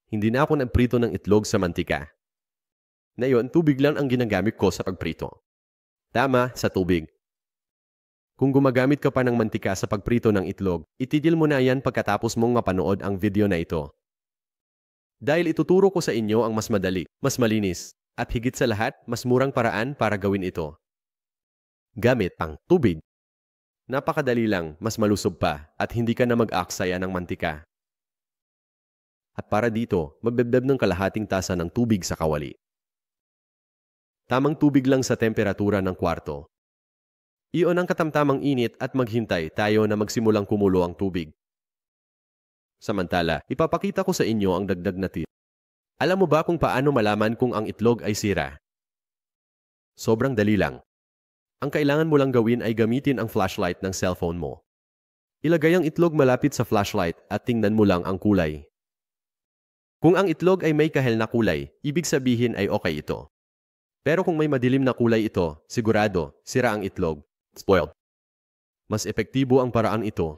Hindi na ako nagprito ng itlog sa mantika. Ngayon, tubig lang ang ginagamit ko sa pagprito. Tama, sa tubig. Kung gumagamit ka pa ng mantika sa pagprito ng itlog, itigil mo na yan pagkatapos mong mapanood ang video na ito. Dahil ituturo ko sa inyo ang mas madali, mas malinis, at higit sa lahat, mas murang paraan para gawin ito. Gamit ang tubig. Napakadali lang, mas malusog pa, at hindi ka na mag-aksaya ng mantika. At para dito, magbebeb ng kalahating tasa ng tubig sa kawali. Tamang tubig lang sa temperatura ng kwarto. Iyon ang katamtamang init at maghintay tayo na magsimulang kumulo ang tubig. Samantala, ipapakita ko sa inyo ang dagdag na tip. Alam mo ba kung paano malaman kung ang itlog ay sira? Sobrang dali lang. Ang kailangan mo lang gawin ay gamitin ang flashlight ng cellphone mo. Ilagay ang itlog malapit sa flashlight at tingnan mo lang ang kulay. Kung ang itlog ay may kahel na kulay, ibig sabihin ay okay ito. Pero kung may madilim na kulay ito, sigurado, sira ang itlog. Spoiled. Mas epektibo ang paraan ito.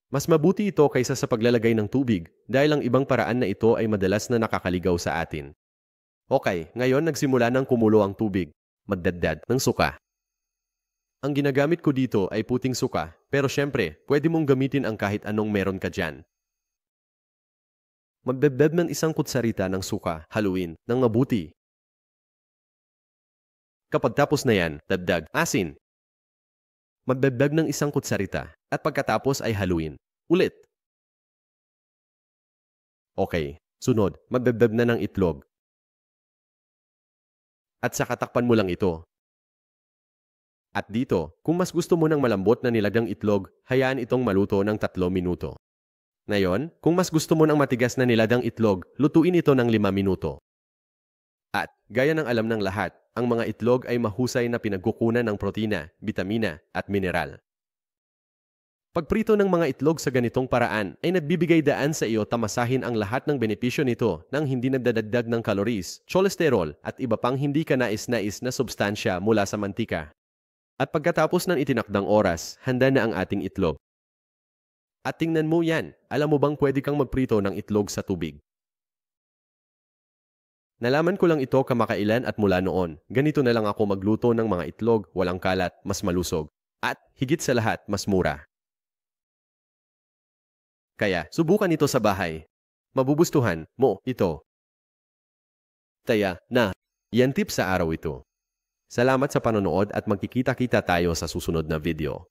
Mas mabuti ito kaysa sa paglalagay ng tubig dahil ang ibang paraan na ito ay madalas na nakakaligaw sa atin. Okay, ngayon nagsimula ng kumulo ang tubig. Magdagdag ng suka. Ang ginagamit ko dito ay puting suka, pero syempre, pwede mong gamitin ang kahit anong meron ka dyan. Magbebeb ng isang kutsarita ng suka, haluin, ng mabuti. Kapag tapos na yan, dagdag asin. Magbebeb ng isang kutsarita, at pagkatapos ay haluin. Ulit. Okay, sunod, magbebeb na ng itlog. At saka takpan mo lang ito. At dito, kung mas gusto mo ng malambot na nilagang itlog, hayaan itong maluto ng 3 minuto. Ngayon, kung mas gusto mo ng matigas na nilagang itlog, lutuin ito ng 5 minuto. At, gaya ng alam ng lahat, ang mga itlog ay mahusay na pinagkukunan ng protina, bitamina, at mineral. Pagprito ng mga itlog sa ganitong paraan ay nagbibigay daan sa iyo tamasahin ang lahat ng benepisyo nito nang hindi nagdadagdag ng calories, cholesterol, at iba pang hindi ka nais-nais na substansya mula sa mantika. At pagkatapos ng itinakdang oras, handa na ang ating itlog. At tingnan mo yan, alam mo bang pwede kang magprito ng itlog sa tubig? Nalaman ko lang ito kamakailan at mula noon, ganito na lang ako magluto ng mga itlog, walang kalat, mas malusog, at higit sa lahat, mas mura. Kaya, subukan ito sa bahay. Mabubustuhan mo ito. Kaya, yan tip sa araw ito. Salamat sa panonood at magkikita-kita tayo sa susunod na video.